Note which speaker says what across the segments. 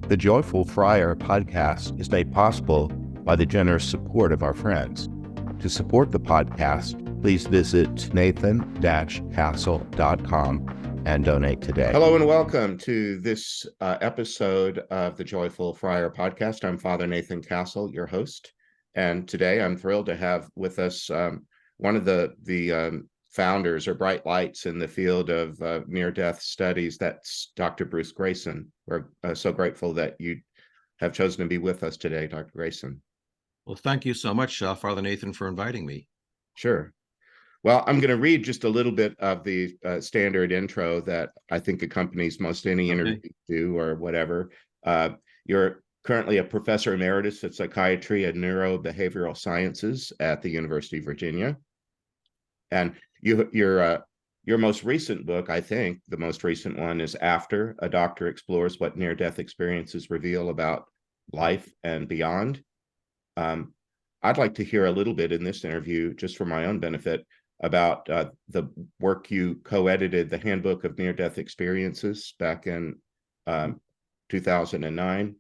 Speaker 1: The Joyful Friar Podcast is made possible by the generous support of our friends. To support the podcast, please visit nathan-castle.com and donate today. Hello and welcome to this episode of the Joyful Friar Podcast. I'm Father Nathan Castle, your host, and today I'm thrilled to have with us one of the founders or bright lights in the field of near-death studies. That's Dr. Bruce Grayson. We're so grateful that you have chosen to be with us today, Dr. Grayson.
Speaker 2: Well, thank you so much, Father Nathan, for inviting me. Sure.
Speaker 1: Well, I'm going to read just a little bit of the standard intro that I think accompanies most any interview you do or whatever. You're currently a professor emeritus of psychiatry and neurobehavioral sciences at the University of Virginia. And your most recent book, I think the most recent one, is After, A Doctor Explores What Near-Death Experiences Reveal About Life and Beyond. I'd like to hear a little bit in this interview, just for my own benefit, about the work you co-edited, the Handbook of Near-Death Experiences, back in 2009.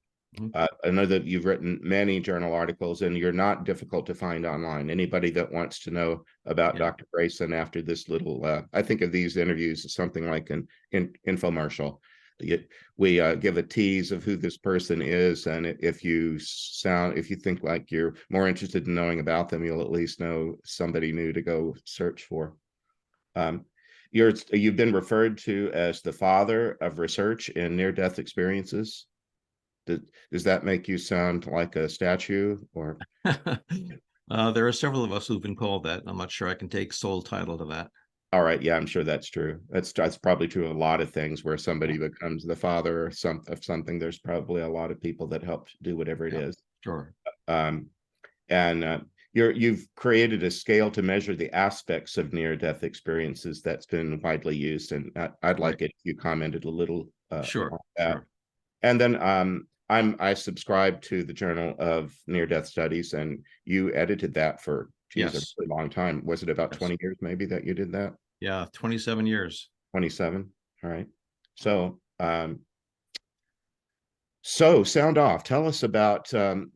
Speaker 1: I know that you've written many journal articles, and you're not difficult to find online. Anybody that wants to know about Dr. Grayson after this little, I think of these interviews as something like an infomercial. We give a tease of who this person is, and if you think like you're more interested in knowing about them, you'll at least know somebody new to go search for. You've been referred to as the father of research in near-death experiences. Does that make you sound like a statue, or?
Speaker 2: There are several of us who've been called that. I'm not sure I can take sole title to that.
Speaker 1: All right, yeah, I'm sure that's true. That's probably true of a lot of things where somebody becomes the father of something. There's probably a lot of people that help do whatever it is.
Speaker 2: Sure.
Speaker 1: You've created a scale to measure the aspects of near-death experiences that's been widely used, and I'd like it if you commented a little.
Speaker 2: Sure.
Speaker 1: And then I subscribe to the Journal of Near-Death Studies, and you edited that for a really long time. Was it about 20 years maybe that you did that?
Speaker 2: Yeah, 27 years.
Speaker 1: 27. All right. So sound off. Tell us about. I'm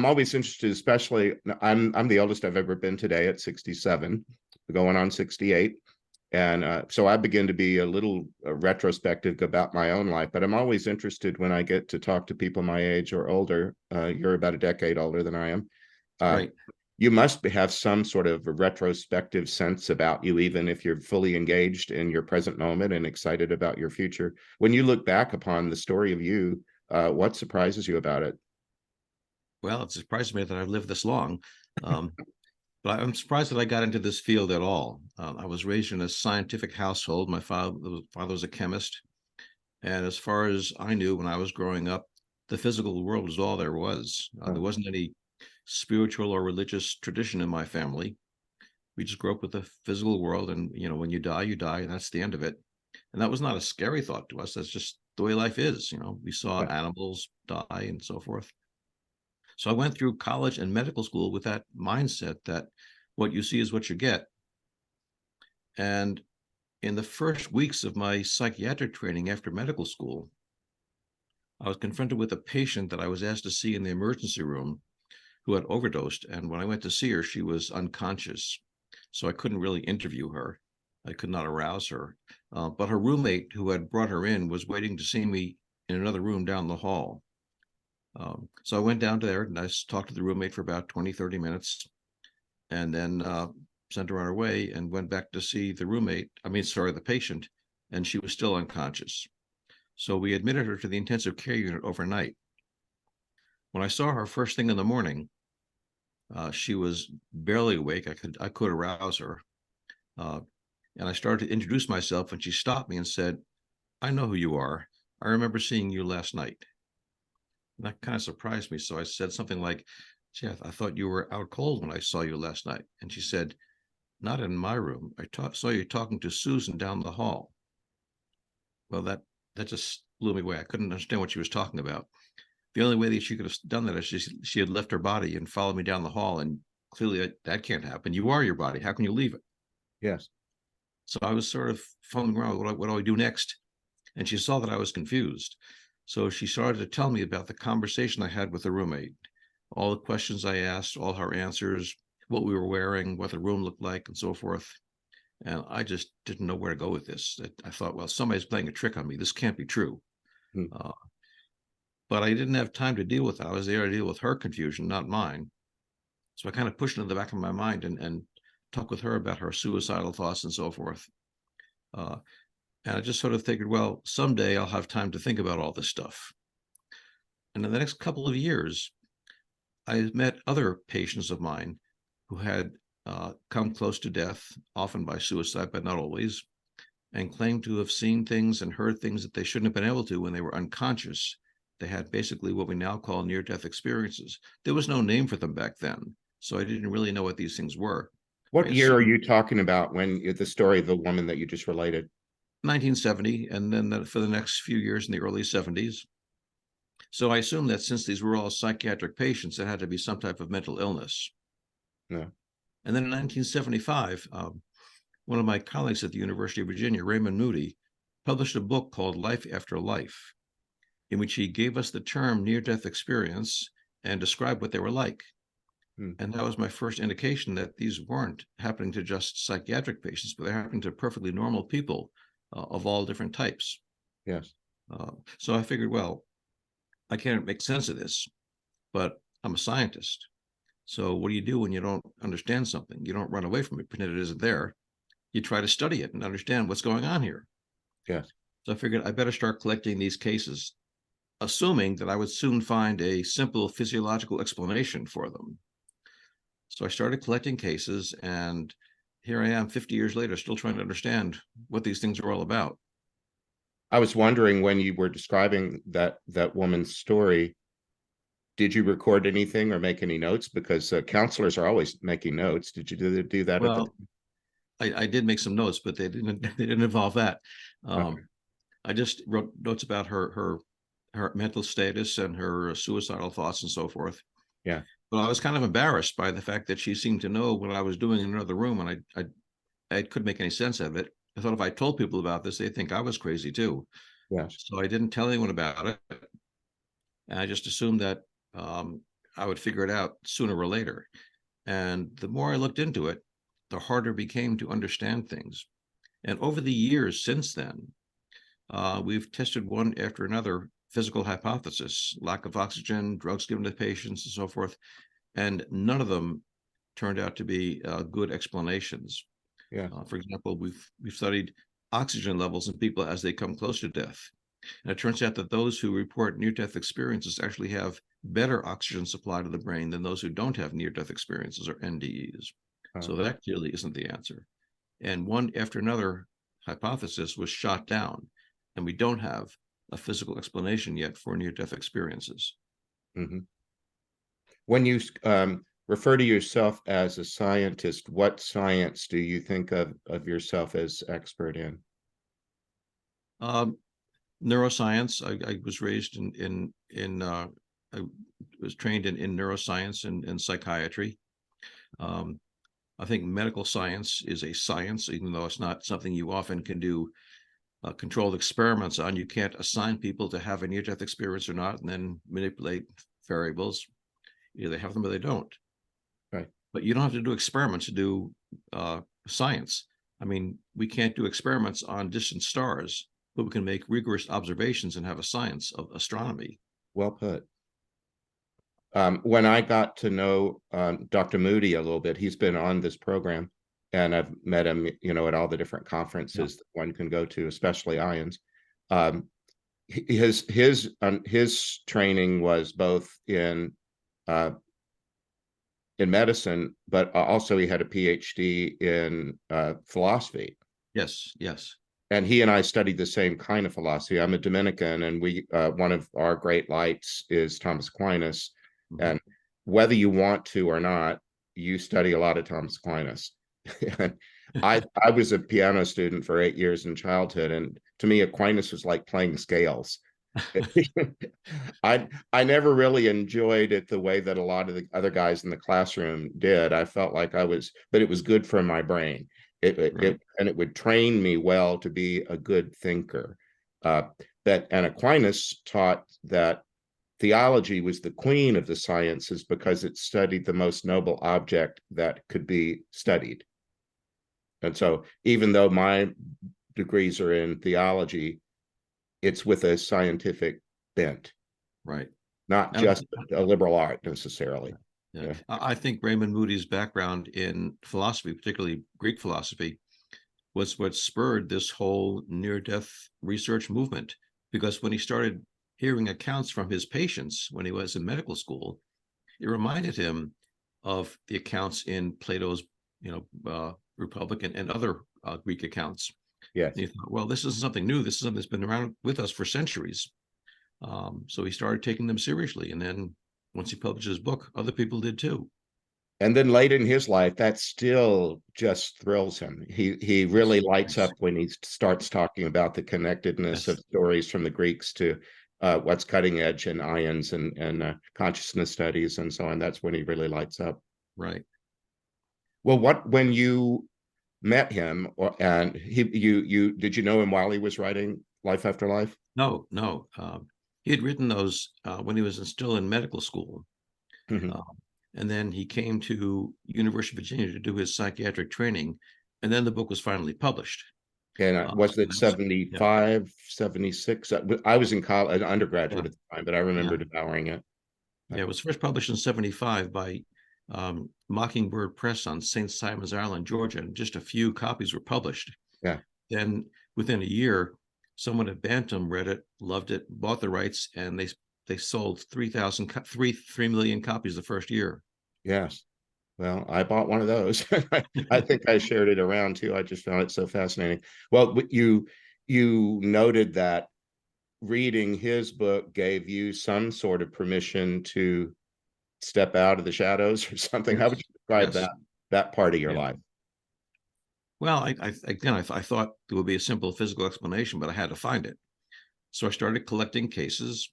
Speaker 1: always interested, especially I'm the oldest I've ever been today at 67, going on 68. And so I begin to be a little retrospective about my own life, but I'm always interested when I get to talk to people my age or older. You're about a decade older than I am.
Speaker 2: Right.
Speaker 1: You must have some sort of a retrospective sense about you, even if you're fully engaged in your present moment and excited about your future. When you look back upon the story of you, what surprises you about it?
Speaker 2: Well, it surprises me that I've lived this long. But I'm surprised that I got into this field at all. I was raised in a scientific household. My father was a chemist. And as far as I knew when I was growing up, the physical world was all there was. There wasn't any spiritual or religious tradition in my family. We just grew up with the physical world. And, when you die, and that's the end of it. And that was not a scary thought to us. That's just the way life is. We saw animals die and so forth. So I went through college and medical school with that mindset that what you see is what you get. And in the first weeks of my psychiatric training after medical school, I was confronted with a patient that I was asked to see in the emergency room who had overdosed. And when I went to see her, she was unconscious. So I couldn't really interview her. I could not arouse her. But her roommate who had brought her in was waiting to see me in another room down the hall. So I went down there and I talked to the roommate for about 20, 30 minutes and then sent her on her way and went back to see the patient, and she was still unconscious. So we admitted her to the intensive care unit overnight. When I saw her first thing in the morning, she was barely awake. I could arouse her. And I started to introduce myself, and she stopped me and said, "I know who you are. I remember seeing you last night." And that kind of surprised me. So I said something like, "Gee, I thought you were out cold when I saw you last night." And she said, "Not in my room. I saw you talking to Susan down the hall." Well, that just blew me away. I couldn't understand what she was talking about. The only way that she could have done that is she had left her body and followed me down the hall. And clearly that can't happen. You are your body. How can you leave it?
Speaker 1: Yes.
Speaker 2: So I was sort of fumbling around. What do I do next? And she saw that I was confused. So she started to tell me about the conversation I had with the roommate, all the questions I asked, all her answers, what we were wearing, what the room looked like, and so forth. And I just didn't know where to go with this. I thought, well, somebody's playing a trick on me. This can't be true.
Speaker 1: Hmm.
Speaker 2: But I didn't have time to deal with it. I was there to deal with her confusion, not mine. So I kind of pushed it in the back of my mind and talked with her about her suicidal thoughts and so forth. And I just sort of figured, well, someday I'll have time to think about all this stuff. And in the next couple of years, I met other patients of mine who had come close to death, often by suicide, but not always, and claimed to have seen things and heard things that they shouldn't have been able to when they were unconscious. They had basically what we now call near-death experiences. There was no name for them back then, so I didn't really know what these things were.
Speaker 1: What year are you talking about when the story of the woman that you just related?
Speaker 2: 1970, and then for the next few years in the early 70s. So I assume that since these were all psychiatric patients, it had to be some type of mental illness.
Speaker 1: Yeah.
Speaker 2: And then in 1975, one of my colleagues at the University of Virginia, Raymond Moody, published a book called Life After Life, in which he gave us the term near-death experience and described what they were like. And that was my first indication that these weren't happening to just psychiatric patients, but they're happening to perfectly normal people of all different types.
Speaker 1: Yes.
Speaker 2: So I figured, well, I can't make sense of this, but I'm a scientist. So what do you do when you don't understand something? You don't run away from it, pretend it isn't there. You try to study it and understand what's going on here.
Speaker 1: Yes.
Speaker 2: So I figured I better start collecting these cases, assuming that I would soon find a simple physiological explanation for them. So I started collecting cases, and here I am 50 years later, still trying to understand what these things are all about.
Speaker 1: I was wondering, when you were describing that woman's story, did you record anything or make any notes? Because counselors are always making notes. Did you do that?
Speaker 2: Well, I did make some notes, but they didn't involve that.
Speaker 1: Okay.
Speaker 2: I just wrote notes about her mental status and her suicidal thoughts and so forth.
Speaker 1: Yeah.
Speaker 2: But I was kind of embarrassed by the fact that she seemed to know what I was doing in another room, and I couldn't make any sense of it. I thought if I told people about this, they'd think I was crazy too.
Speaker 1: Yes.
Speaker 2: So I didn't tell anyone about it. And I just assumed that I would figure it out sooner or later. And the more I looked into it, the harder it became to understand things. And over the years since then, we've tested one after another physical hypothesis, lack of oxygen, drugs given to patients, and so forth. And none of them turned out to be good explanations.
Speaker 1: Yeah.
Speaker 2: For example, we've studied oxygen levels in people as they come close to death. And it turns out that those who report near-death experiences actually have better oxygen supply to the brain than those who don't have near-death experiences, or NDEs. So that clearly isn't the answer. And one after another hypothesis was shot down, and we don't have a physical explanation yet for near-death experiences.
Speaker 1: Mm-hmm. When you refer to yourself as a scientist, what science do you think of yourself as expert in?
Speaker 2: Neuroscience. I was raised I was trained in neuroscience and psychiatry. I think medical science is a science, even though it's not something you often can do controlled experiments on. You can't assign people to have a near-death experience or not, and then manipulate variables. Either they have them or they don't.
Speaker 1: Right.
Speaker 2: But you don't have to do experiments to do science. I mean, we can't do experiments on distant stars, but we can make rigorous observations and have a science of astronomy.
Speaker 1: Well put. When I got to know Dr. Moody a little bit, he's been on this program, and I've met him, at all the different conferences that one can go to, especially IONS. His training was both in medicine, but also he had a PhD in philosophy.
Speaker 2: Yes.
Speaker 1: And he and I studied the same kind of philosophy. I'm a Dominican, and we one of our great lights is Thomas Aquinas. Mm-hmm. And whether you want to or not, you study a lot of Thomas Aquinas. I was a piano student for 8 years in childhood, and to me, Aquinas was like playing scales. I never really enjoyed it the way that a lot of the other guys in the classroom did. I felt like but it was good for my brain. And it would train me well to be a good thinker. But and Aquinas taught that theology was the queen of the sciences because it studied the most noble object that could be studied. And so even though my degrees are in theology, it's with a scientific bent,
Speaker 2: right.
Speaker 1: not
Speaker 2: And
Speaker 1: just a liberal art necessarily.
Speaker 2: yeah. I think Raymond Moody's background in philosophy, particularly Greek philosophy, was what spurred this whole near-death research movement. Because when he started hearing accounts from his patients when he was in medical school, it reminded him of the accounts in Plato's, Republic and other Greek accounts.
Speaker 1: Yes.
Speaker 2: And he thought, well, this isn't something new. This is something that's been around with us for centuries. So he started taking them seriously. And then once he published his book, other people did too.
Speaker 1: And then late in his life, that still just thrills him. He really lights up when he starts talking about the connectedness of stories from the Greeks to what's cutting edge in ions and consciousness studies and so on. That's when he really lights up.
Speaker 2: Right.
Speaker 1: Well, when you met him, and did you know him while he was writing Life After Life?
Speaker 2: No. He had written those when he was still in medical school. And then he came to University of Virginia to do his psychiatric training. And then the book was finally published.
Speaker 1: And was it 75, 76? I was in college, an undergraduate at the time, but I remember devouring it.
Speaker 2: Yeah, it was first published in 75 by Mockingbird Press on St. Simon's Island, Georgia, and just a few copies were published.
Speaker 1: Yeah.
Speaker 2: Then within a year, someone at Bantam read it, loved it, bought the rights, and they sold 3 million copies the first year.
Speaker 1: Yes. Well, I bought one of those. I think I shared it around too. I just found it so fascinating. Well, you noted that reading his book gave you some sort of permission to step out of the shadows or something.
Speaker 2: Yes.
Speaker 1: How would you describe that part of your life?
Speaker 2: Well, I thought there would be a simple physical explanation, but I had to find it. So I started collecting cases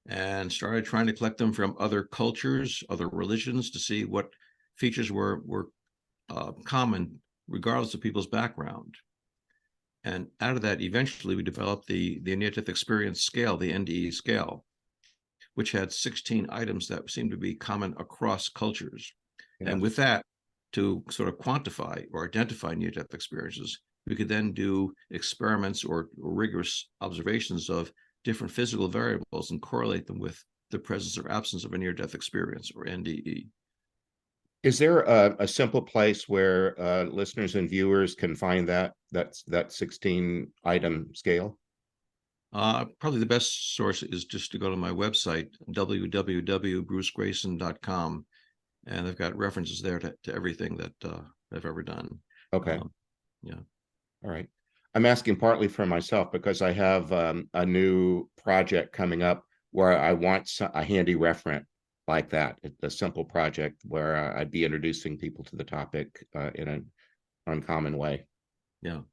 Speaker 2: and started trying to collect them from other cultures, other religions, to see what features were common, regardless of people's background. And out of that, eventually, we developed the near-death experience scale, the NDE scale, which had 16 items that seemed to be common across cultures. Yes. And with that, to sort of quantify or identify near-death experiences, we could then do experiments or rigorous observations of different physical variables and correlate them with the presence or absence of a near-death experience, or NDE.
Speaker 1: Is there a simple place where listeners and viewers can find that 16-item scale?
Speaker 2: Probably the best source is just to go to my website, www.brucegrayson.com, and I've got references there to everything that I've ever done.
Speaker 1: Okay.
Speaker 2: Yeah.
Speaker 1: All right. I'm asking partly for myself because I have a new project coming up where I want a handy referent like that, a simple project where I'd be introducing people to the topic in an uncommon way.
Speaker 2: Yeah.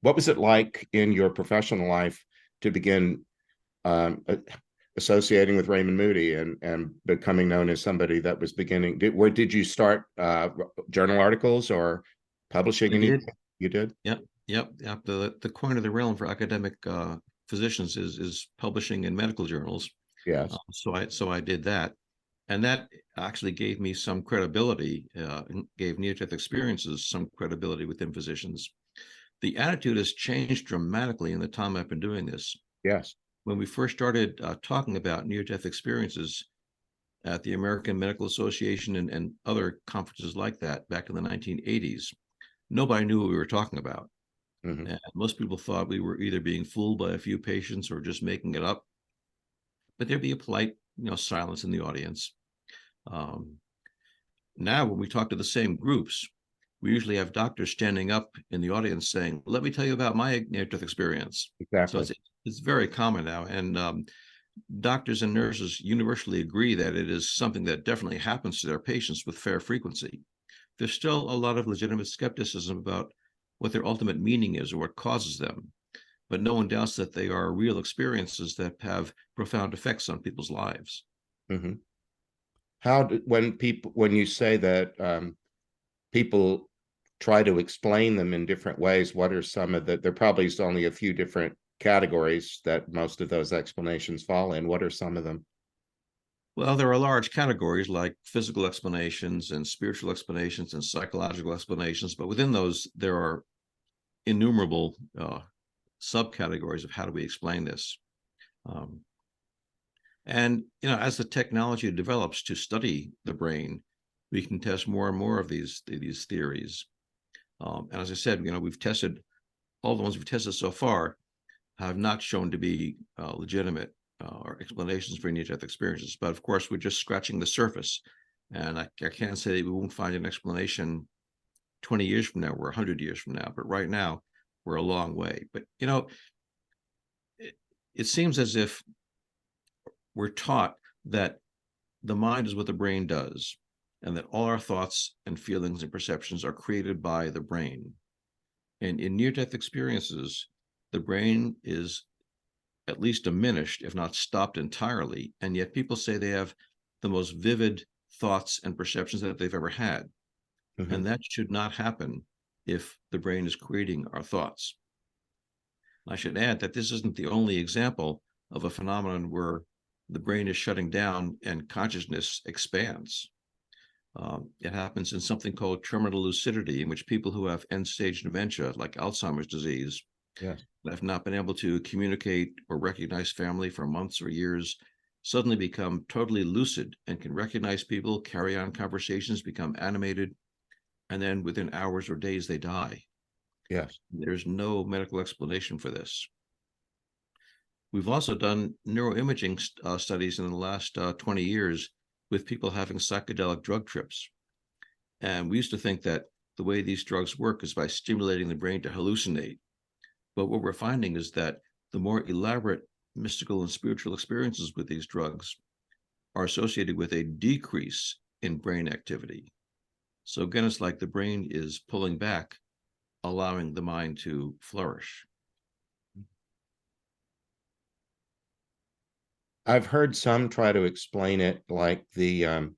Speaker 1: What was it like in your professional life to begin associating with Raymond Moody and becoming known as somebody that was beginning? Where did you start journal articles or publishing anything? You did?
Speaker 2: Yep. The coin of the realm for academic physicians is publishing in medical journals.
Speaker 1: Yes.
Speaker 2: So I did that. And that actually gave me some credibility, gave near-death experiences some credibility within physicians. The attitude has changed dramatically in the time I've been doing this.
Speaker 1: Yes.
Speaker 2: When we first started talking about near-death experiences at the American Medical Association and other conferences like that back in the 1980s, nobody knew what we were talking about. Mm-hmm. And most people thought we were either being fooled by a few patients or just making it up. But there'd be a polite silence in the audience. Now, when we talk to the same groups, we usually have doctors standing up in the audience saying, "Let me tell you about my near-death experience."
Speaker 1: Exactly.
Speaker 2: So it's very common now, and doctors and nurses universally agree that it is something that definitely happens to their patients with fair frequency. There's still a lot of legitimate skepticism about what their ultimate meaning is or what causes them, but no one doubts that they are real experiences that have profound effects on people's lives.
Speaker 1: Mm-hmm. When you say that people try to explain them in different ways, what are some of there probably is only a few different categories that most of those explanations fall in. What are some of them?
Speaker 2: Well, there are large categories like physical explanations and spiritual explanations and psychological explanations, but within those, there are innumerable subcategories of how do we explain this. And, as the technology develops to study the brain, we can test more and more of these theories. And as I said, we've tested, all the ones we've tested so far have not shown to be legitimate or explanations for near-death experiences. But of course, we're just scratching the surface. And I can't say that we won't find an explanation 20 years from now or 100 years from now. But right now, we're a long way. But, it seems as if we're taught that the mind is what the brain does, and that all our thoughts and feelings and perceptions are created by the brain. And in near-death experiences, the brain is at least diminished, if not stopped entirely. And yet people say they have the most vivid thoughts and perceptions that they've ever had. Mm-hmm. And that should not happen if the brain is creating our thoughts. I should add that this isn't the only example of a phenomenon where the brain is shutting down and consciousness expands. It happens in something called terminal lucidity, in which people who have end-stage dementia, like Alzheimer's disease, have not been able to communicate or recognize family for months or years, suddenly become totally lucid and can recognize people, carry on conversations, become animated, and then within hours or days they die.
Speaker 1: Yes.
Speaker 2: There's no medical explanation for this. We've also done neuroimaging studies in the last 20 years with people having psychedelic drug trips. And we used to think that the way these drugs work is by stimulating the brain to hallucinate. But what we're finding is that the more elaborate mystical and spiritual experiences with these drugs are associated with a decrease in brain activity. So again, it's like the brain is pulling back, allowing the mind to flourish.
Speaker 1: I've heard some try to explain it like the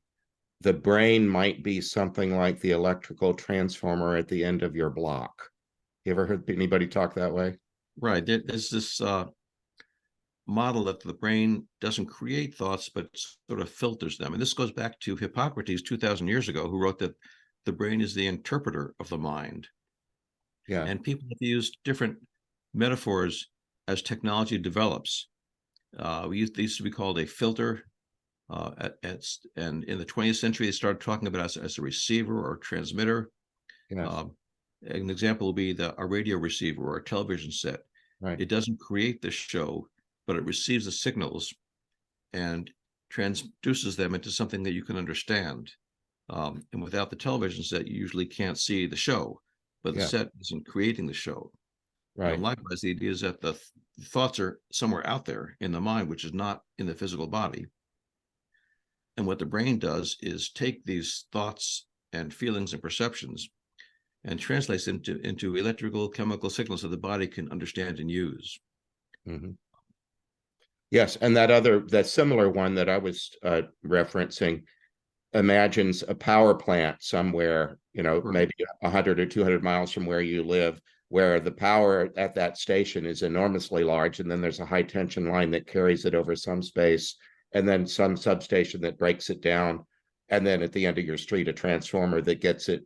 Speaker 1: brain might be something like the electrical transformer at the end of your block. You ever heard anybody talk that way?
Speaker 2: Right. There's this model that the brain doesn't create thoughts, but sort of filters them. And this goes back to Hippocrates 2,000 years ago, who wrote that the brain is the interpreter of the mind.
Speaker 1: Yeah.
Speaker 2: And people have used different metaphors as technology develops. These used to be called a filter. And in the 20th century, they started talking about it as a receiver or transmitter.
Speaker 1: Yes.
Speaker 2: An example will be a radio receiver or a television set.
Speaker 1: Right.
Speaker 2: It doesn't create the show, but it receives the signals and transduces them into something that you can understand. And without the television set, you usually can't see the show, but the set isn't creating the show.
Speaker 1: Right.
Speaker 2: And likewise, the idea is that the thoughts are somewhere out there in the mind, which is not in the physical body. And what the brain does is take these thoughts and feelings and perceptions and translates them into electrical, chemical signals that the body can understand and use.
Speaker 1: Mm-hmm. Yes, and that similar one that I was referencing imagines a power plant somewhere, maybe 100 or 200 miles from where you live, where the power at that station is enormously large, and then there's a high tension line that carries it over some space, and then some substation that breaks it down, and then at the end of your street, a transformer that gets it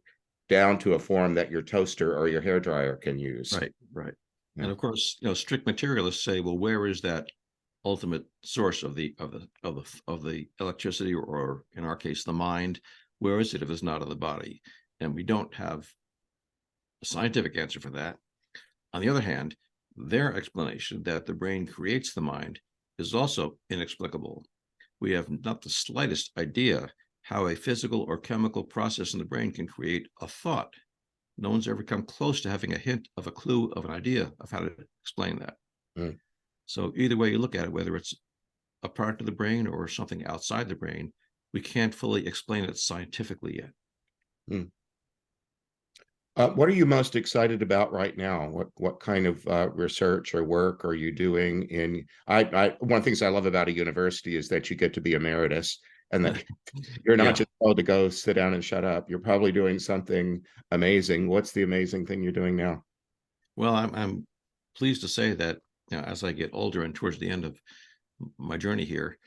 Speaker 1: down to a form that your toaster or your hairdryer can use.
Speaker 2: Right. Yeah. And of course, strict materialists say, well, where is that ultimate source of the electricity, or in our case, the mind? Where is it if it's not in the body? And we don't have a scientific answer for that. On the other hand, their explanation that the brain creates the mind is also inexplicable. We have not the slightest idea how a physical or chemical process in the brain can create a thought. No one's ever come close to having a hint of a clue of an idea of how to explain that. Mm. So either way you look at it, whether it's a part of the brain or something outside the brain, we can't fully explain it scientifically yet.
Speaker 1: Mm. What are you most excited about right now? What kind of research or work are you doing in? One of the things I love about a university is that you get to be emeritus, and that you're not just told to go sit down and shut up. You're probably doing something amazing. What's the amazing thing you're doing now?
Speaker 2: Well, I'm pleased to say that as I get older and towards the end of my journey here,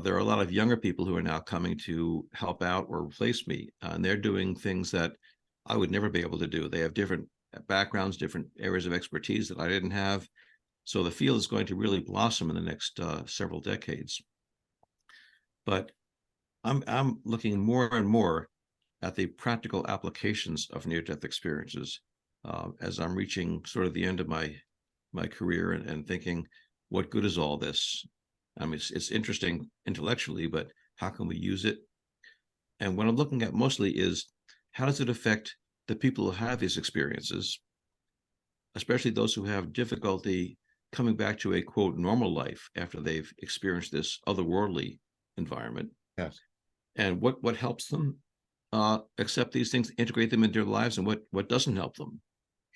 Speaker 2: there are a lot of younger people who are now coming to help out or replace me, and they're doing things that I would never be able to do. They have different backgrounds, different areas of expertise that I didn't have. So the field is going to really blossom in the next several decades. But I'm looking more and more at the practical applications of near-death experiences as I'm reaching sort of the end of my career and thinking, what good is all this? I mean, it's interesting intellectually, but how can we use it? And what I'm looking at mostly is, how does it affect the people who have these experiences, especially those who have difficulty coming back to a, quote, normal life after they've experienced this otherworldly environment?
Speaker 1: Yes.
Speaker 2: And what helps them accept these things, integrate them into their lives, and what doesn't help them?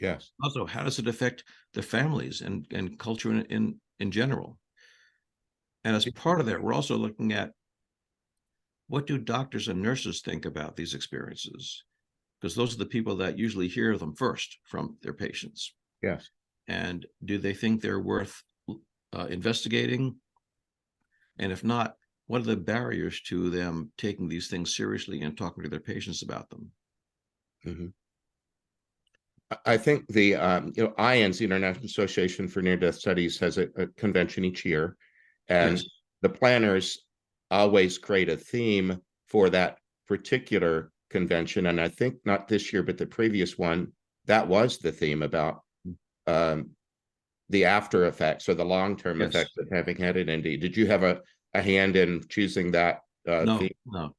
Speaker 1: Yes.
Speaker 2: Also, how does it affect their families and culture in general? And as part of that, we're also looking at, what do doctors and nurses think about these experiences? Because those are the people that usually hear them first from their patients.
Speaker 1: Yes.
Speaker 2: And do they think they're worth investigating? And if not, what are the barriers to them taking these things seriously and talking to their patients about them?
Speaker 1: Mm-hmm. I think the IANS, the International Association for Near-Death Studies, has a convention each year, and
Speaker 2: Yes.
Speaker 1: the planners always create a theme for that particular convention. And I think not this year, but the previous one, that was the theme about the after effects or the long-term effects of having had an ND. Did you have a hand in choosing that theme?
Speaker 2: No.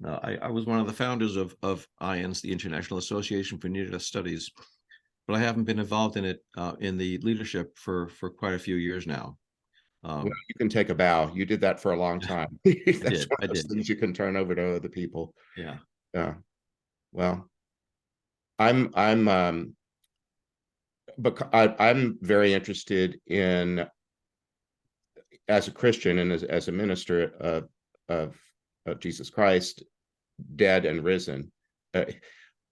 Speaker 2: I was one of the founders of IANS, the International Association for Near-Death Studies, but I haven't been involved in it in the leadership for quite a few years now.
Speaker 1: Well, you can take a bow. You did that for a long time. That's one of those things you can turn over to other people.
Speaker 2: Yeah.
Speaker 1: Yeah. Well, I'm very interested in, as a Christian and as a minister of Jesus Christ, dead and risen.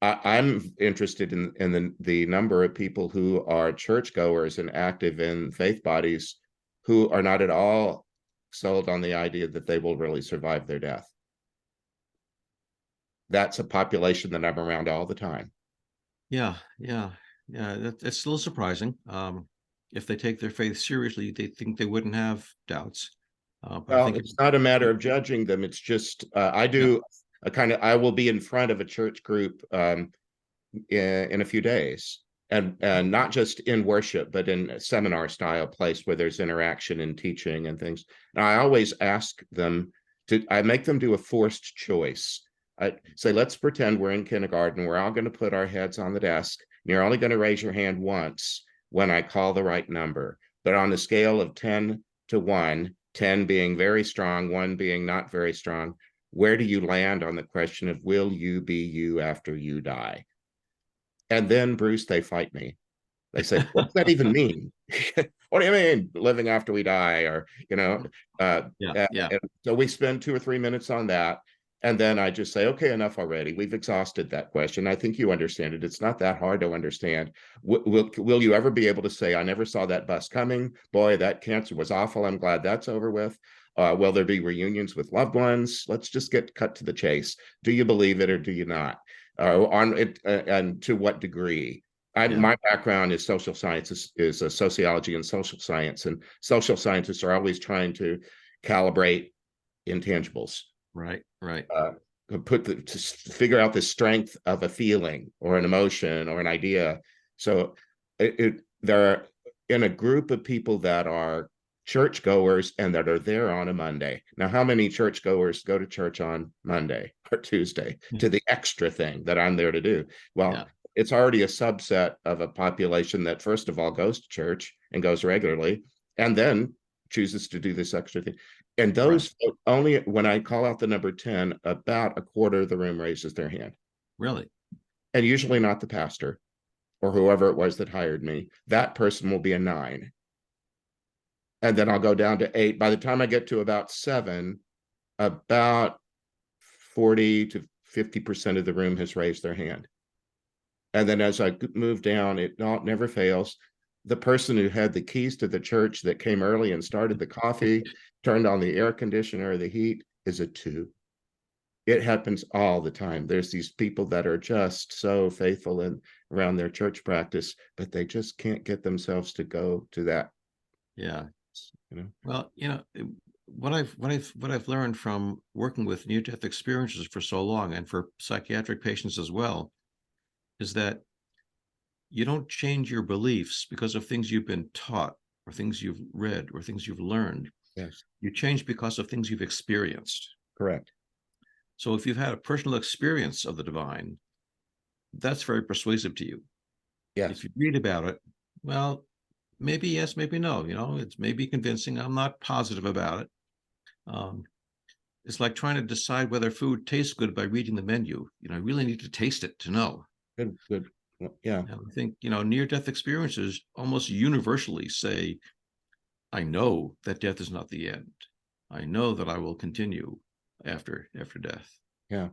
Speaker 1: I'm interested in the number of people who are churchgoers and active in faith bodies who are not at all sold on the idea that they will really survive their death. That's a population that I'm around all the time.
Speaker 2: Yeah. That's a little surprising. If they take their faith seriously, they think they wouldn't have doubts.
Speaker 1: But well, I think it's not a matter of judging them. It's just I will be in front of a church group in a few days, and not just in worship, but in a seminar style place where there's interaction and teaching and things. And I always ask them I make them do a forced choice. I say, let's pretend we're in kindergarten. We're all going to put our heads on the desk. And you're only going to raise your hand once when I call the right number. But on the scale of 10 to 1, 10 being very strong, 1 being not very strong, where do you land on the question of, will you be you after you die? And then, Bruce, they fight me. They say, what does that even mean? What do you mean, living after we die? Or, And so we spend 2 or 3 minutes on that. And then I just say, okay, enough already. We've exhausted that question. I think you understand it. It's not that hard to understand. Will you ever be able to say, I never saw that bus coming? Boy, that cancer was awful. I'm glad that's over with. Will there be reunions with loved ones? Let's just get cut to the chase. Do you believe it or do you not? On it, and to what degree? My background is social science, is sociology and social science, and social scientists are always trying to calibrate intangibles.
Speaker 2: Right.
Speaker 1: To figure out the strength of a feeling or an emotion or an idea. So there are, in a group of people that are churchgoers and that are there on a Monday. Now, how many churchgoers go to church on Monday or Tuesday to the extra thing that I'm there to do? Well, it's already a subset of a population that, first of all, goes to church and goes regularly, and then chooses to do this extra thing. And those only, when I call out the number 10, about a quarter of the room raises their hand.
Speaker 2: Really?
Speaker 1: And usually not the pastor or whoever it was that hired me. That person will be a 9. And then I'll go down to 8. By the time I get to about 7, about 40 to 50% of the room has raised their hand. And then as I move down, it never fails. the person who had the keys to the church that came early and started the coffee, turned on the air conditioner or the heat, is a 2. It happens all the time. There's these people that are just so faithful in around their church practice, but they just can't get themselves to go to that.
Speaker 2: Yeah.
Speaker 1: You know?
Speaker 2: Well, what I've learned from working with near-death experiences for so long, and for psychiatric patients as well, is that you don't change your beliefs because of things you've been taught or things you've read or things you've learned.
Speaker 1: Yes.
Speaker 2: You change because of things you've experienced.
Speaker 1: Correct.
Speaker 2: So if you've had a personal experience of the divine, that's very persuasive to you.
Speaker 1: Yes.
Speaker 2: If you read about it, well, maybe yes, maybe no. It's maybe convincing. I'm not positive about it. It's like trying to decide whether food tastes good by reading the menu. I really need to taste it to know.
Speaker 1: Good. Well, yeah.
Speaker 2: And I think, near-death experiences almost universally say, I know that death is not the end. I know that I will continue after death.
Speaker 1: Yeah.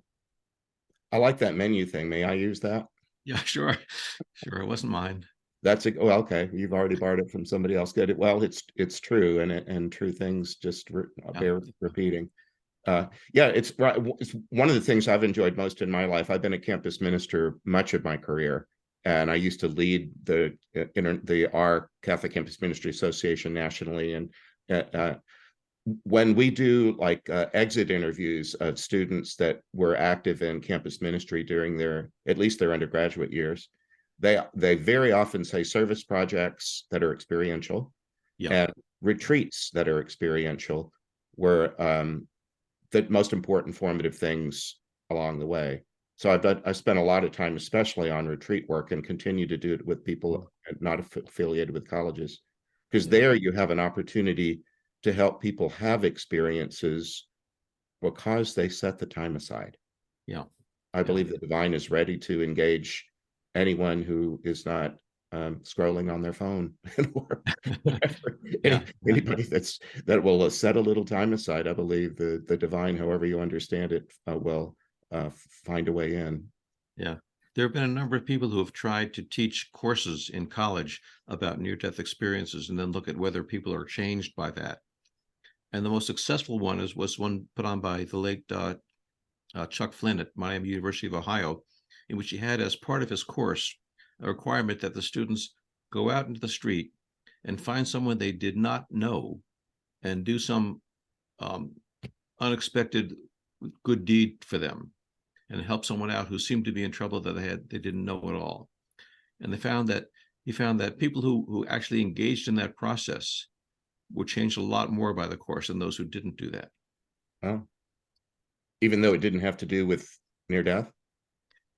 Speaker 1: I like that menu thing. May I use that?
Speaker 2: Yeah, sure. Sure. It wasn't mine.
Speaker 1: Well, okay. You've already borrowed it from somebody else. Good. Well, it's true, and true things just bear repeating. Yeah, it's right. It's one of the things I've enjoyed most in my life. I've been a campus minister much of my career, and I used to lead our Catholic Campus Ministry Association nationally. And when we do like exit interviews of students that were active in campus ministry during at least their undergraduate years, they very often say service projects that are experiential, and retreats that are experiential were the most important formative things along the way. So I spent a lot of time, especially on retreat work, and continue to do it with people not affiliated with colleges, because there you have an opportunity to help people have experiences because they set the time aside.
Speaker 2: Yeah.
Speaker 1: I believe the divine is ready to engage anyone who is not scrolling on their phone or whatever. Anybody that will set a little time aside. I believe the divine, however you understand it, will find a way in.
Speaker 2: Yeah. There have been a number of people who have tried to teach courses in college about near-death experiences and then look at whether people are changed by that. And the most successful one was one put on by the late Chuck Flynn at Miami University of Ohio, in which he had as part of his course a requirement that the students go out into the street and find someone they did not know and do some unexpected good deed for them and help someone out who seemed to be in trouble that they didn't know at all. And he found that people who actually engaged in that process were changed a lot more by the course than those who didn't do that.
Speaker 1: Oh. Even though it didn't have to do with near death?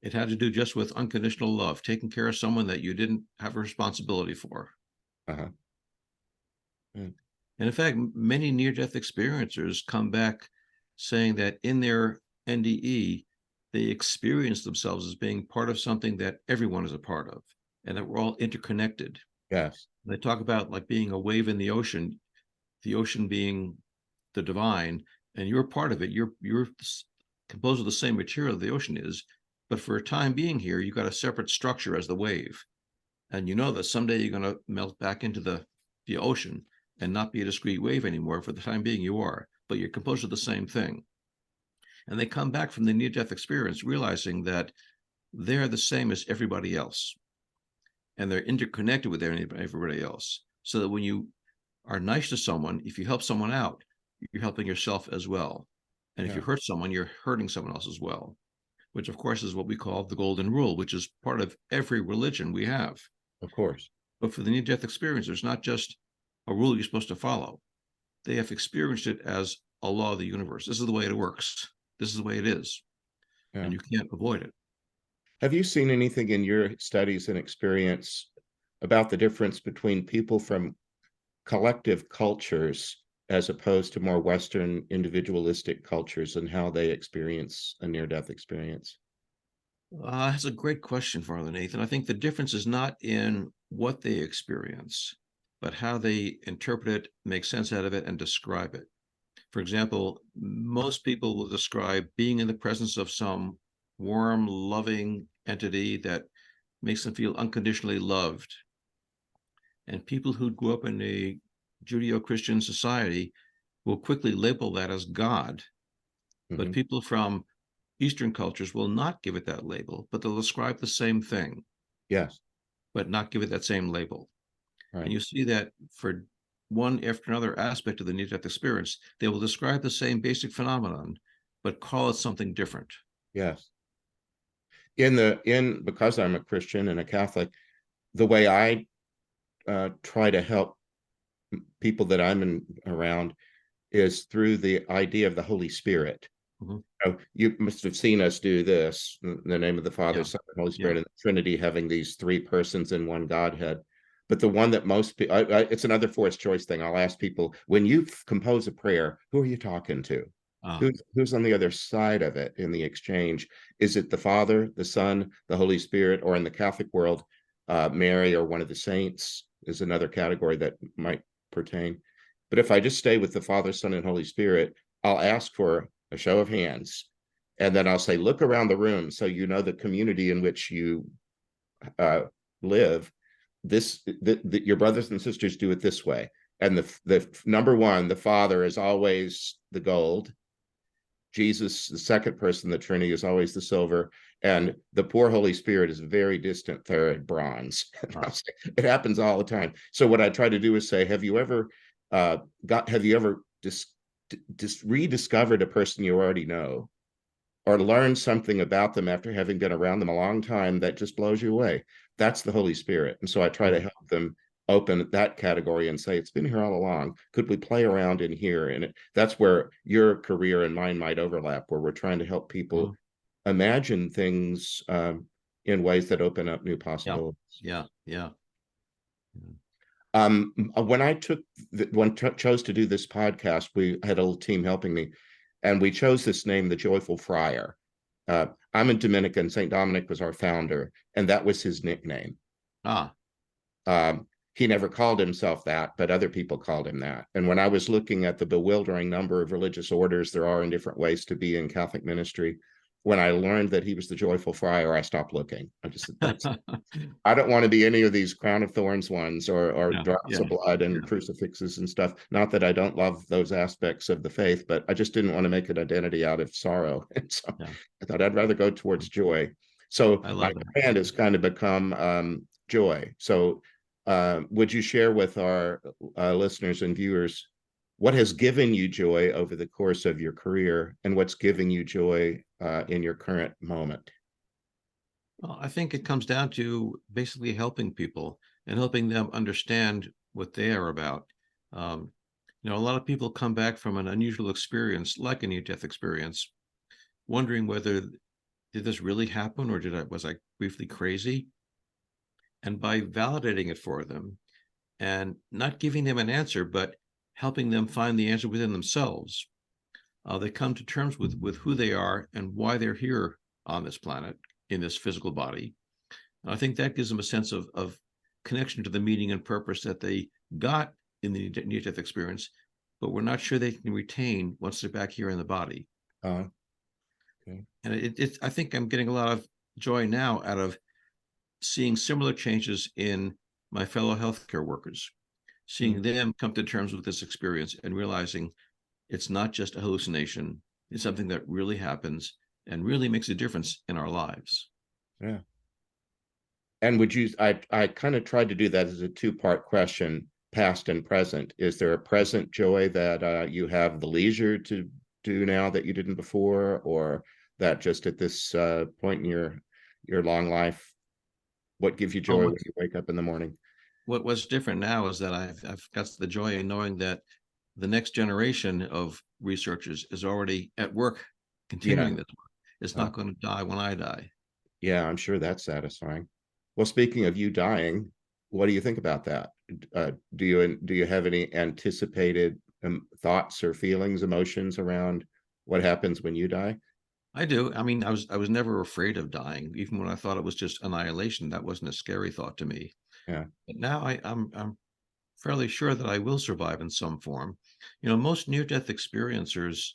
Speaker 2: It had to do just with unconditional love, taking care of someone that you didn't have a responsibility for.
Speaker 1: Uh-huh.
Speaker 2: And in fact, many near-death experiencers come back saying that in their NDE, they experience themselves as being part of something that everyone is a part of, and that we're all interconnected.
Speaker 1: Yes.
Speaker 2: They talk about like being a wave in the ocean being the divine, and you're part of it. You're composed of the same material the ocean is, but for a time being here, you've got a separate structure as the wave. And you know that someday you're going to melt back into the ocean and not be a discrete wave anymore. For the time being, you are, but you're composed of the same thing. And they come back from the near-death experience realizing that they're the same as everybody else. And they're interconnected with everybody else. So that when you are nice to someone, if you help someone out, you're helping yourself as well. And if you hurt someone, you're hurting someone else as well, which of course is what we call the golden rule, which is part of every religion we have.
Speaker 1: Of course.
Speaker 2: But for the near-death experience, there's not just a rule you're supposed to follow. They have experienced it as a law of the universe. This is the way it works. This is the way it is. Yeah. And you can't avoid it.
Speaker 1: Have you seen anything in your studies and experience about the difference between people from collective cultures as opposed to more Western individualistic cultures and how they experience a near-death experience?
Speaker 2: That's a great question, Father Nathan. I think the difference is not in what they experience, but how they interpret it, make sense out of it, and describe it. For example, most people will describe being in the presence of some warm, loving entity that makes them feel unconditionally loved. And people who grew up in a Judeo-Christian society will quickly label that as God. But people from Eastern cultures will not give it that label, but they'll describe the same thing.
Speaker 1: Yes.
Speaker 2: But not give it that same label.
Speaker 1: Right.
Speaker 2: And you see that for one after another aspect of the near-death experience, they will describe the same basic phenomenon, but call it something different.
Speaker 1: Yes. Because I'm a Christian and a Catholic, the way I try to help people that I'm around is through the idea of the Holy Spirit. So you must have seen us do this in the name of the Father, Son, and Holy Spirit, and the Trinity, having these three persons in one Godhead. But the one that most people, it's another forced choice thing. I'll ask people, when you compose a prayer, who are you talking to? Who's on the other side of it in the exchange? Is it the Father, the Son, the Holy Spirit, or in the Catholic world, Mary or one of the saints is another category that might pertain. But if I just stay with the Father, Son, and Holy Spirit, I'll ask for a show of hands, and then I'll say, look around the room so you know the community in which you live. Your brothers and sisters do it this way. And the number one, the Father, is always the gold. Jesus, the second person, the Trinity, is always the silver, and the poor Holy Spirit is a very distant third, bronze. It happens all the time. So what I try to do is say, have you ever rediscovered a person you already know, or learned something about them after having been around them a long time that just blows you away? That's the Holy Spirit. And so I try to help them open that category and say, it's been here all along. Could we play around in here? And that's where your career and mine might overlap, where we're trying to help people imagine things in ways that open up new possibilities. When I chose to do this podcast, we had a little team helping me, and we chose this name, the Joyful Friar. I'm a Dominican. St. Dominic was our founder, and that was his nickname. He never called himself that, but other people called him that. And when I was looking at the bewildering number of religious orders there are in different ways to be in Catholic ministry, when I learned that he was the Joyful Friar, I stopped looking. I just said, I don't want to be any of these crown of thorns ones or drops of blood and crucifixes and stuff. Not that I don't love those aspects of the faith, but I just didn't want to make an identity out of sorrow. And so I thought I'd rather go towards joy. So my brand has kind of become joy. So would you share with our listeners and viewers what has given you joy over the course of your career, and what's giving you joy in your current moment?
Speaker 2: Well, I think it comes down to basically helping people and helping them understand what they are about. A lot of people come back from an unusual experience, like a near-death experience, wondering whether did this really happen, or was I briefly crazy? And by validating it for them and not giving them an answer, but helping them find the answer within themselves, they come to terms with who they are and why they're here on this planet in this physical body. And I think that gives them a sense of connection to the meaning and purpose that they got in the near-death experience, but we're not sure they can retain once they're back here in the body.
Speaker 1: Okay.
Speaker 2: And I think I'm getting a lot of joy now out of seeing similar changes in my fellow healthcare workers, seeing them come to terms with this experience and realizing it's not just a hallucination, it's something that really happens and really makes a difference in our lives.
Speaker 1: Yeah. And I kind of tried to do that as a two-part question, past and present. Is there a present joy that you have the leisure to do now that you didn't before, or that just at this point in your long life, what gives you joy when you wake up in the morning?
Speaker 2: What's different now is that I've got the joy in knowing that the next generation of researchers is already at work continuing this work. It's not going to die when I die.
Speaker 1: Yeah, I'm sure that's satisfying. Well, speaking of you dying, what do you think about that? Do you have any anticipated thoughts or feelings, emotions around what happens when you die?
Speaker 2: I do. I mean, I was never afraid of dying, even when I thought it was just annihilation. That wasn't a scary thought to me.
Speaker 1: Yeah.
Speaker 2: But now I'm fairly sure that I will survive in some form. Most near-death experiencers,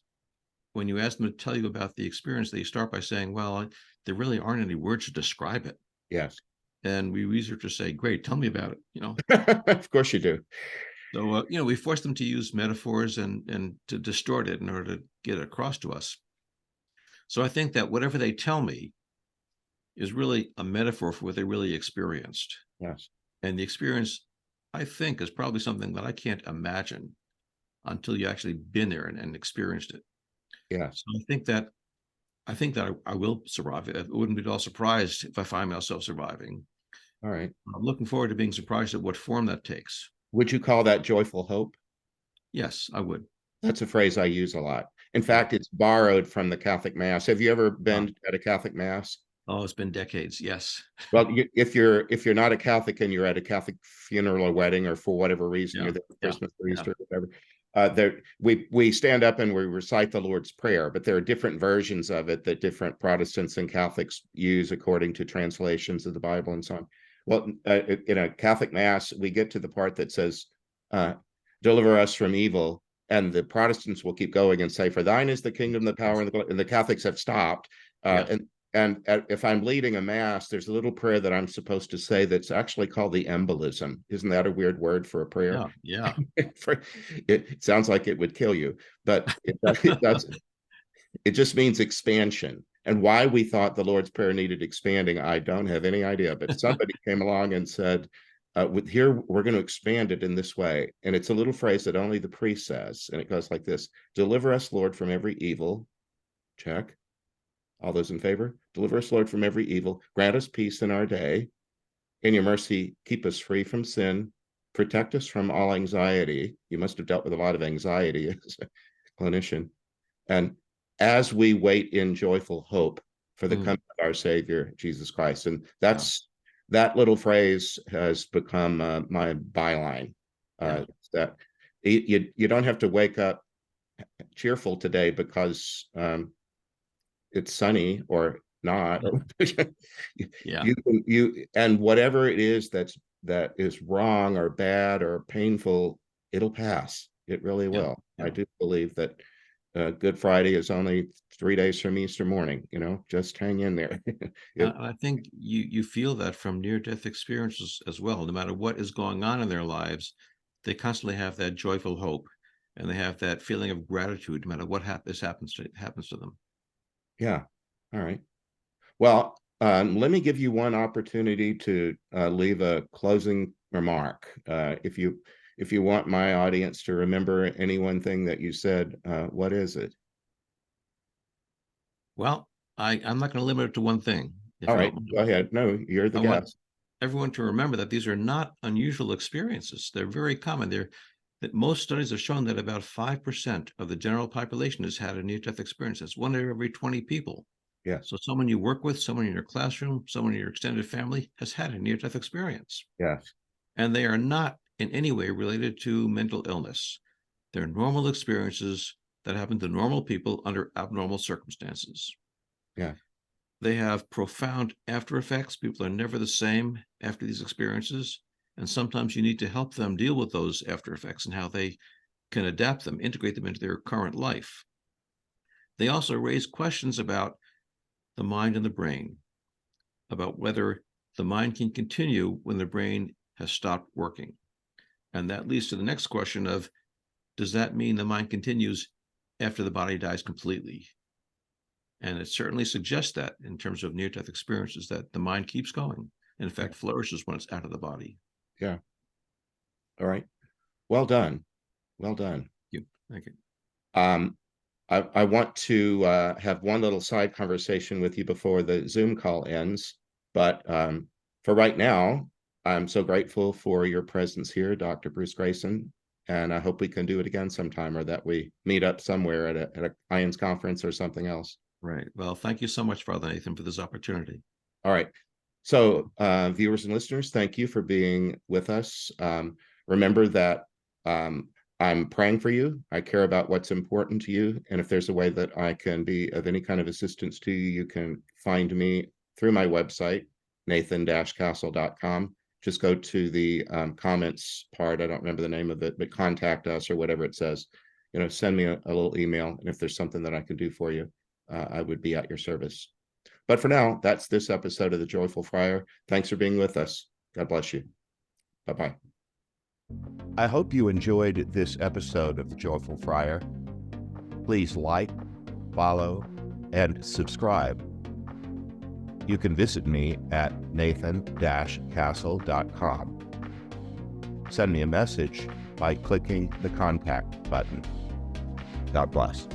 Speaker 2: when you ask them to tell you about the experience, they start by saying, well, there really aren't any words to describe it.
Speaker 1: Yes.
Speaker 2: And we researchers say, great, tell me about it,
Speaker 1: Of course you do.
Speaker 2: So, we force them to use metaphors and to distort it in order to get it across to us. So I think that whatever they tell me is really a metaphor for what they really experienced.
Speaker 1: Yes.
Speaker 2: And the experience, I think, is probably something that I can't imagine until you actually been there and experienced it.
Speaker 1: Yes.
Speaker 2: So I think that I will survive it. I wouldn't be at all surprised if I find myself surviving.
Speaker 1: All right.
Speaker 2: I'm looking forward to being surprised at what form that takes.
Speaker 1: Would you call that joyful hope?
Speaker 2: Yes, I would.
Speaker 1: That's a phrase I use a lot. In
Speaker 2: Yeah.
Speaker 1: fact, it's borrowed from the Catholic Mass. Have you ever been at a Catholic Mass?
Speaker 2: Oh, it's been decades. Yes.
Speaker 1: Well, if you're not a Catholic and you're at a Catholic funeral or wedding, or for whatever reason
Speaker 2: Yeah.
Speaker 1: you're there for
Speaker 2: Yeah.
Speaker 1: Christmas or
Speaker 2: Yeah.
Speaker 1: Easter or whatever, there we stand up and we recite the Lord's Prayer, but there are different versions of it that different Protestants and Catholics use according to translations of the Bible and so on. Well, in a Catholic Mass, we get to the part that says, "Deliver us from evil," and the Protestants will keep going and say, "For thine is the kingdom, the power, and the glory." And the Catholics have stopped.
Speaker 2: Yeah.
Speaker 1: And if I'm leading a mass, there's a little prayer that I'm supposed to say that's actually called the embolism. Isn't that a weird word for a prayer?
Speaker 2: Yeah. Yeah.
Speaker 1: It sounds like it would kill you, but it just means expansion. And why we thought the Lord's Prayer needed expanding, I don't have any idea. But somebody came along and said, here, we're going to expand it in this way. And it's a little phrase that only the priest says. And it goes like this: "Deliver us, Lord, from every evil." Check. All those in favor? "Deliver us, Lord, from every evil. Grant us peace in our day. In your mercy, keep us free from sin. Protect us from all anxiety." You must have dealt with a lot of anxiety as a clinician. "And as we wait in joyful hope for the coming of our Savior, Jesus Christ." And that little phrase has become my byline. That you don't have to wake up cheerful today because it's sunny or not.
Speaker 2: Yeah.
Speaker 1: You and whatever it is that is wrong or bad or painful, it'll pass. It really will.
Speaker 2: Yeah.
Speaker 1: I do believe that Good Friday is only 3 days from Easter morning. Just hang in there.
Speaker 2: I think you feel that from near-death experiences as well. No matter what is going on in their lives, they constantly have that joyful hope, and they have that feeling of gratitude, no matter what happens to them.
Speaker 1: Yeah. All right. Well, let me give you one opportunity to leave a closing remark. If you want my audience to remember any one thing that you said, what is it?
Speaker 2: Well, I'm not going to limit it to one thing.
Speaker 1: All right, go ahead. No, you're the
Speaker 2: I want
Speaker 1: guest.
Speaker 2: everyone to remember that these are not unusual experiences. They're very common. That most studies have shown that about 5% of the general population has had a near-death experience. That's 1 out of every 20 people.
Speaker 1: Yeah.
Speaker 2: So someone you work with, someone in your classroom, someone in your extended family has had a near-death experience.
Speaker 1: Yes.
Speaker 2: And they are not in any way related to mental illness. They're normal experiences that happen to normal people under abnormal circumstances.
Speaker 1: Yeah.
Speaker 2: They have profound after effects. People are never the same after these experiences. And sometimes you need to help them deal with those after effects and how they can adapt them, integrate them into their current life. They also raise questions about the mind and the brain, about whether the mind can continue when the brain has stopped working. And that leads to the next question of, does that mean the mind continues after the body dies completely? And it certainly suggests that in terms of near-death experiences, that the mind keeps going, and in fact flourishes when it's out of the body.
Speaker 1: Yeah. All right. Well done. Well done.
Speaker 2: Thank you.
Speaker 1: I want to have one little side conversation with you before the Zoom call ends. But for right now, I'm so grateful for your presence here, Dr. Bruce Grayson. And I hope we can do it again sometime, or that we meet up somewhere at a IANS conference or something else.
Speaker 2: Right. Well, thank you so much, Father Nathan, for this opportunity.
Speaker 1: All right. So viewers and listeners, thank you for being with us. Remember that I'm praying for you. I care about what's important to you. And if there's a way that I can be of any kind of assistance to you, you can find me through my website, nathan-castle.com. Just go to the comments part. I don't remember the name of it, but contact us or whatever it says. Send me a little email. And if there's something that I can do for you, I would be at your service. But for now, that's this episode of the Joyful Friar. Thanks for being with us. God bless you. Bye-bye. I hope you enjoyed this episode of the Joyful Friar. Please like, follow, and subscribe. You can visit me at nathan-castle.com. Send me a message by clicking the contact button. God bless.